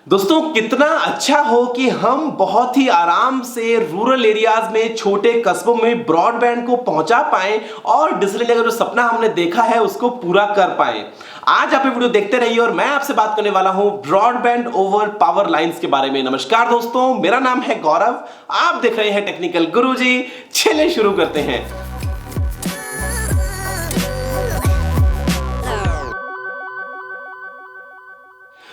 दोस्तों कितना अच्छा हो कि हम बहुत ही आराम से रूरल एरियाज में छोटे कस्बों में ब्रॉडबैंड को पहुंचा पाएं और डिजिटल इंडिया का जो सपना हमने देखा है उसको पूरा कर पाएं। आज आप ये वीडियो देखते रहिए और मैं आपसे बात करने वाला हूं ब्रॉडबैंड ओवर पावर लाइंस के बारे में। नमस्कार दोस्तों, मेरा नाम है गौरव, आप देख रहे हैं टेक्निकल गुरुजी। चलिए शुरू करते हैं।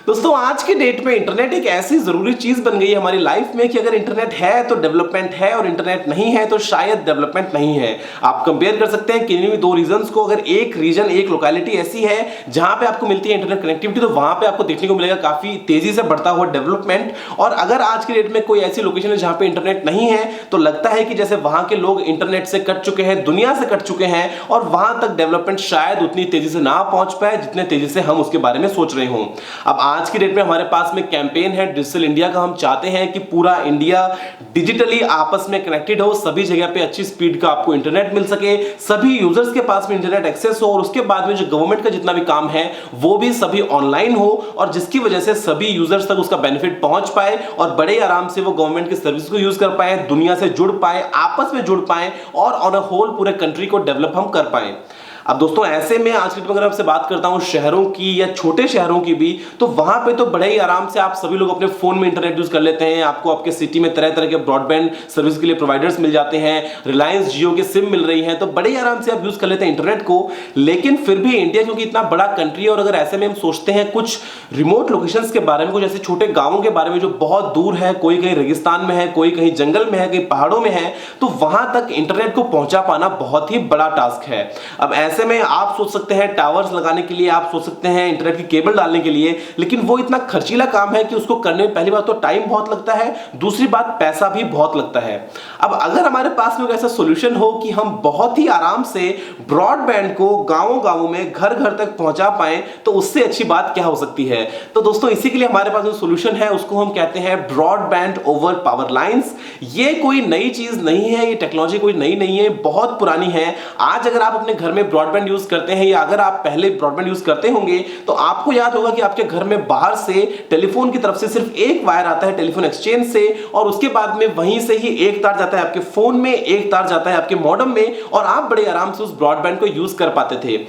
दोस्तों आज के डेट में इंटरनेट एक ऐसी जरूरी चीज बन गई है हमारी लाइफ में कि अगर इंटरनेट है तो डेवलपमेंट है और इंटरनेट नहीं है तो शायद डेवलपमेंट नहीं है। आप कंपेयर कर सकते हैं किन्हीं भी दो रीजन्स को। अगर एक रीजन, एक लोकेलिटी ऐसी है जहां पे आपको मिलती है इंटरनेट कनेक्टिविटी, तो वहां पे आपको देखने को मिलेगा काफी तेजी से बढ़ता हुआ डेवलपमेंट। और अगर आज के डेट में कोई ऐसी लोकेशन है जहां पे इंटरनेट नहीं है तो लगता है कि जैसे वहां के लोग इंटरनेट से कट चुके हैं, दुनिया से कट चुके हैं और वहां तक डेवलपमेंट शायद उतनी तेजी से ना पहुंच पाए जितने तेजी से हम उसके बारे में सोच रहे हों। अब आज की डेट में हमारे पास में कैंपेन है डिजिटल इंडिया का। हम चाहते हैं कि पूरा इंडिया डिजिटली आपस में कनेक्टेड हो, सभी जगह पे अच्छी स्पीड का आपको इंटरनेट मिल सके, सभी यूजर्स के पास में इंटरनेट एक्सेस हो और उसके बाद में जो गवर्नमेंट का जितना भी काम है वो भी सभी ऑनलाइन हो और जिसकी वजह से सभी यूजर्स तक उसका बेनिफिट पहुंच पाए और बड़े आराम से वो गवर्नमेंट की सर्विस को यूज कर पाए, दुनिया से जुड़ पाए, आपस में जुड़ पाए और ऑन अ होल पूरे कंट्री को डेवलप हम कर पाए। अब दोस्तों ऐसे में आज की अगर आपसे बात करता हूं शहरों की या छोटे शहरों की भी, तो वहां पे तो बड़े ही आराम से आप सभी लोग अपने फोन में इंटरनेट यूज कर लेते हैं। आपको आपके सिटी में तरह तरह के ब्रॉडबैंड सर्विस के लिए प्रोवाइडर्स मिल जाते हैं, रिलायंस जियो के सिम मिल रही हैं, तो बड़े ही आराम से आप यूज कर लेते हैं इंटरनेट को। लेकिन फिर भी इंडिया क्योंकि इतना बड़ा कंट्री है और अगर ऐसे में हम सोचते हैं कुछ रिमोट लोकेशंस के बारे में, कुछ ऐसे छोटे गांवों के बारे में जो बहुत दूर है, कोई कहीं रेगिस्तान में है, कोई कहीं जंगल में है, कहीं पहाड़ों में है, तो वहां तक इंटरनेट को पहुंचा पाना बहुत ही बड़ा टास्क है। अब ऐसे में आप सोच सकते हैं टावर्स लगाने के लिए, आप सोच सकते हैं इंटरनेट की केबल डालने के लिए, लेकिन वो इतना खर्चीला काम है कि उसको करने में पहली बात तो टाइम बहुत लगता है, दूसरी बात पैसा भी बहुत लगता है। अब अगर हमारे पास में ऐसा सॉल्यूशन हो कि हम बहुत ही आराम से ब्रॉडबैंड को गांवों में घर घर तक पहुंचा पाए, तो उससे अच्छी बात क्या हो सकती है। तो दोस्तों इसी के लिए हमारे पास जो सॉल्यूशन है उसको हम कहते हैं ब्रॉडबैंड ओवर पावर लाइंस। ये कोई नई चीज नहीं है, ये टेक्नोलॉजी कोई नई नहीं है, बहुत पुरानी है। आज अगर आप अपने घर में ब्रॉडबैंड यूज करते हैं या अगर आप पहले ब्रॉडबैंड यूज करते होंगे तो आपको याद होगा कि आपके घर में बाहर से टेलीफोन की तरफ से सिर्फ एक वायर आता है टेलीफोन एक्सचेंज से और उसके बाद में वहीं से ही एक तार जाता है आपके फोन में, एक तार जाता है आपके मॉडेम में और आप बड़े आराम से उस ब्रॉडबैंड को यूज कर पाते थे।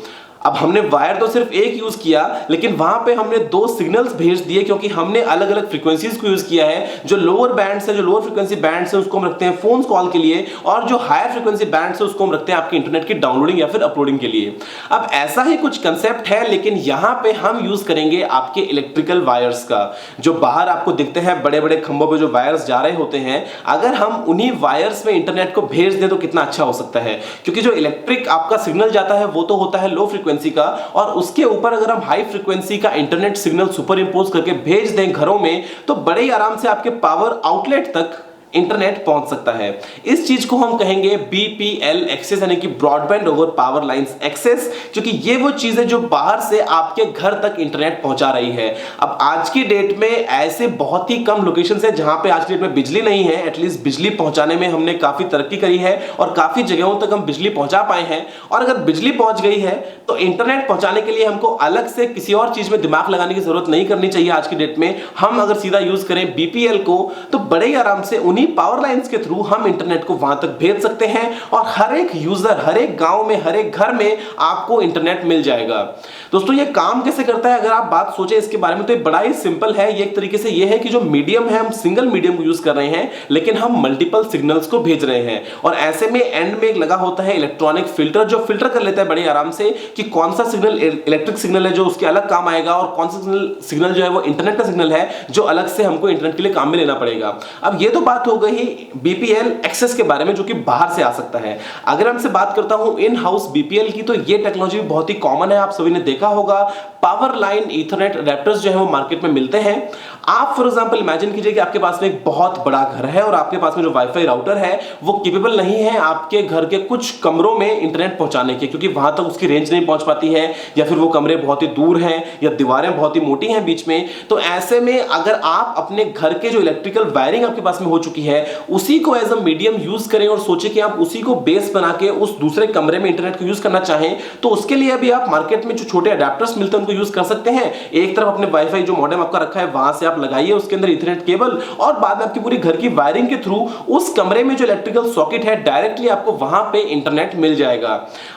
अब हमने वायर तो सिर्फ एक यूज किया, लेकिन वहां पे हमने दो सिग्नल्स भेज दिए क्योंकि हमने अलग अलग फ्रीक्वेंसीज को यूज किया है। जो लोअर बैंड्स है, जो लोअर फ्रीक्वेंसी बैंड्स है उसको हम रखते हैं फोन कॉल के लिए और जो हायर फ्रीक्वेंसी बैंड्स है उसको हम रखते हैं आपके इंटरनेट की डाउनलोडिंग या फिर अपलोडिंग के लिए। अब ऐसा ही कुछ कंसेप्ट है, लेकिन यहां पे हम यूज करेंगे आपके इलेक्ट्रिकल वायर्स का। जो बाहर आपको दिखते हैं बड़े बड़े खंभों पे जो वायर्स जा रहे होते हैं, अगर हम उन्हीं वायर्स में इंटरनेट को भेज दें तो कितना अच्छा हो सकता है। क्योंकि जो इलेक्ट्रिक आपका सिग्नल जाता है वो तो होता है लो फ्रीक्वेंसी का और उसके ऊपर अगर हम हाई फ्रीक्वेंसी का इंटरनेट सिग्नल सुपर इंपोज करके भेज दें घरों में, तो बड़े ही आराम से आपके पावर आउटलेट तक इंटरनेट पहुंच सकता है। इस चीज को हम कहेंगे बीपीएल एक्सेस, यानी कि broadband over power lines access, क्योंकि ये वो चीज है जो बाहर से आपके घर तक इंटरनेट पहुंचा रही है। अब आज की डेट में ऐसे बहुत ही कम लोकेशंस है जहां पे आज की डेट में बिजली नहीं है। एटलीस्ट बिजली पहुंचाने में हमने काफी तरक्की करी है और काफी जगहों तक हम बिजली पहुंचा पाए हैं। और अगर बिजली पहुंच गई है तो इंटरनेट पहुंचाने के लिए हमको अलग से किसी और चीज में दिमाग लगाने की जरूरत नहीं करनी चाहिए। आज की डेट में हम अगर सीधा यूज करें बीपीएल को तो बड़े ही आराम से उन्हीं पावर लाइंस के थ्रू हम इंटरनेट को वहां तक भेज सकते हैं और हर एक यूजर, हर एक गांव में, हर एक घर में आपको इंटरनेट मिल जाएगा। दोस्तों ये काम कैसे करता है अगर आप बात सोचें इसके बारे में तो ये बड़ा ही सिंपल है। ये एक तरीके से ये है कि जो मीडियम है हम सिंगल मीडियम को यूज कर रहे हैं, लेकिन हम मल्टीपल सिग्नल्स को भेज रहे हैं और ऐसे में एंड में एक लगा होता है इलेक्ट्रॉनिक फिल्टर जो फिल्टर कर लेता है बड़े आराम से कि कौन सा सिग्नल इलेक्ट्रिक सिग्नल है जो उसके अलग काम आएगा और कौन सा सिग्नल जो है वो इंटरनेट का सिग्नल है जो अलग से हमको इंटरनेट के लिए काम में लेना पड़ेगा। अब ये तो बात हो गई बीपीएल एक्सेस के बारे में जो कि बाहर से आ सकता है। अगर हमसे बात करता हूं इन हाउस बीपीएल की, तो ये टेक्नोलॉजी बहुत ही कॉमन है, आप सभी ने देखा होगा। पावर लाइन ईथरनेट अडेप्टर्स जो है वो मार्केट में मिलते हैं। आप फॉर एग्जांपल इमेजिन कीजिए कि आपके पास में एक बहुत बड़ा घर है और आपके पास में जो वाईफाई राउटर है वो केपेबल नहीं है आपके घर के कुछ कमरों में इंटरनेट पहुंचाने के, क्योंकि वहां तक उसकी रेंज नहीं पहुंच पाती है या फिर वो कमरे बहुत ही दूर हैं या दीवारें बहुत ही मोटी हैं बीच में। तो ऐसे में अगर आप अपने घर के जो इलेक्ट्रिकल वायरिंग आपके पास में हो चुकी होती है उसी को एज अ मीडियम यूज करें और सोचे कि आप उसी को बेस बना के उस दूसरे कमरे में इंटरनेट को यूज करना चाहें, तो उसके लिए अभी आप मार्केट में जो छोटे अडेप्टर्स मिलते हैं उनको यूज कर सकते हैं। एक तरफ अपने वाईफाई जो मॉडेम आपका रखा है वहां से आप लगाइए उसके अंदर इथरनेट केबल, और बाद में आपकी पूरी घर की वायरिंग के थ्रू उस कमरे में जो इलेक्ट्रिकल सॉकेट है डायरेक्टली आपको वहां पे इंटरनेट मिल जाएगा।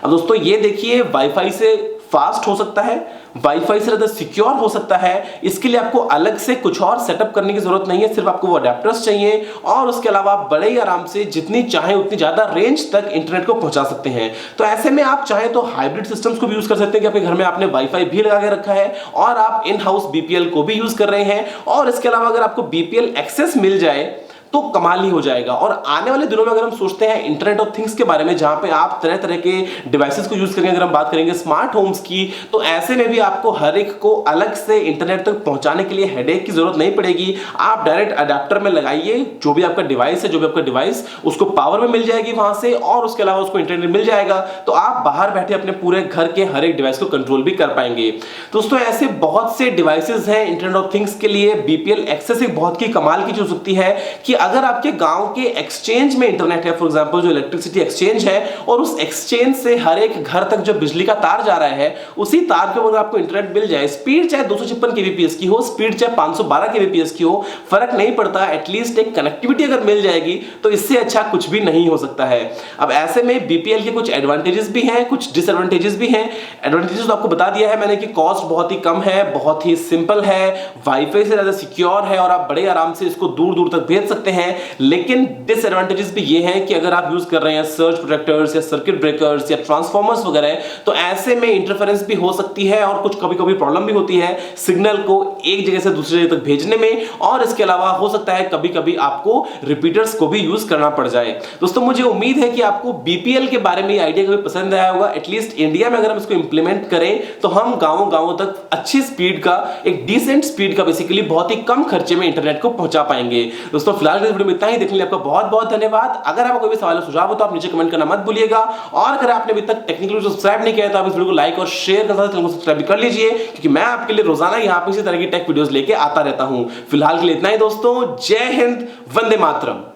अब दोस्तों ये देखिए, वाईफाई से फास्ट हो सकता है, वाईफाई से ज्यादा सिक्योर हो सकता है। इसके लिए आपको अलग से कुछ और सेटअप करने की जरूरत नहीं है, सिर्फ आपको वो अडेप्टर्स चाहिए और उसके अलावा आप बड़े ही आराम से जितनी चाहें उतनी ज्यादा रेंज तक इंटरनेट को पहुंचा सकते हैं। तो ऐसे में आप चाहें तो हाइब्रिड सिस्टम्स को भी यूज कर सकते हैं कि आपके घर में आपने वाईफाई भी लगा के रखा है और आप इन हाउस बीपीएल को भी यूज कर रहे हैं, और इसके अलावा अगर आपको बीपीएल एक्सेस मिल जाए तो कमाल ही हो जाएगा। और आने वाले दिनों में अगर हम सोचते हैं इंटरनेट ऑफ थिंग्स के बारे में, जहां पे आप तरह तरह के डिवाइसेस को यूज करेंगे, अगर हम बात करेंगे स्मार्ट होम्स की, तो ऐसे में भी आपको हर एक को अलग से इंटरनेट तक पहुंचाने के लिए हेडेक की जरूरत नहीं पड़ेगी। आप डायरेक्ट अडेप्टर में लगाइए, जो भी आपका डिवाइस है, जो भी आपका डिवाइस उसको पावर में मिल जाएगी वहां से, और उसके अलावा उसको इंटरनेट मिल जाएगा, तो आप बाहर बैठे अपने पूरे घर के हर एक डिवाइस को कंट्रोल भी कर पाएंगे। दोस्तों ऐसे बहुत से डिवाइसेस हैं इंटरनेट ऑफ थिंग्स के लिए। बीपीएल एक्सेस एक बहुत की कमाल की चीज होती है कि अगर आपके गांव के एक्सचेंज में इंटरनेट है, फॉर एग्जांपल जो इलेक्ट्रिसिटी एक्सचेंज है, और उस एक्सचेंज से हर एक घर तक जो बिजली का तार जा रहा है उसी तार के ऊपर आपको इंटरनेट मिल जाए, स्पीड चाहे 256 केबीपीएस की हो, स्पीड चाहे 512 केबीपीएस की हो, फर्क नहीं पड़ता, एटलीस्ट एक कनेक्टिविटी अगर मिल जाएगी तो इससे अच्छा कुछ भी नहीं हो सकता है। अब ऐसे में बीपीएल के कुछ एडवांटेजेस भी हैं, कुछ डिसएडवांटेजेस भी हैं। एडवांटेजेस तो आपको बता दिया है मैंने कि कॉस्ट बहुत ही कम है, बहुत ही सिंपल है, वाईफाई से ज्यादा सिक्योर है और आप बड़े आराम से इसको दूर दूर तक भेज सकते हैं। लेकिन डिसएडवांटेजेस भी ये हैं कि अगर आप यूज कर रहे हैं सर्ज प्रोटेक्टर्स या सर्किट ब्रेकर्स या ट्रांसफार्मर्स वगैरह, तो ऐसे में इंटरफेरेंस भी हो सकती है और कुछ कभी कभी प्रॉब्लम भी होती है सिग्नल को एक जगह से दूसरी जगह तक भेजने में, और इसके अलावा हो सकता है कभी कभी आपको रिपीटर्स को भी यूज करना पड़ जाए। दोस्तों मुझे उम्मीद है कि आपको बीपीएल के बारे में आइडिया कभी पसंद आया होगा। एटलीस्ट इंडिया में अगर हम इसको इंप्लीमेंट करें तो हम गांवों गांवों तक अच्छी स्पीड का, एक डिसेंट स्पीड का, बेसिकली बहुत ही कम खर्चे में इंटरनेट को पहुंचा पाएंगे। दोस्तों फिलहाल इस वीडियो में इतना ही। देखने के लिए आपका बहुत बहुत धन्यवाद। अगर आपको कोई भी सवाल या सुझाव हो तो आप नीचे कमेंट करना मत भूलिएगा, और अगर आपने अभी तक टेक्निकली सब्सक्राइब नहीं किया तो आप इस वीडियो को लाइक और शेयर कर सकते हैं, सब्सक्राइब भी कर लीजिए, क्योंकि मैं आपके लिए रोजाना यहां पे इसी तरह की टेक वीडियोस लेके आता रहता हूं। फिलहाल के लिए इतना ही दोस्तों, जय हिंद, वंदे मातरम।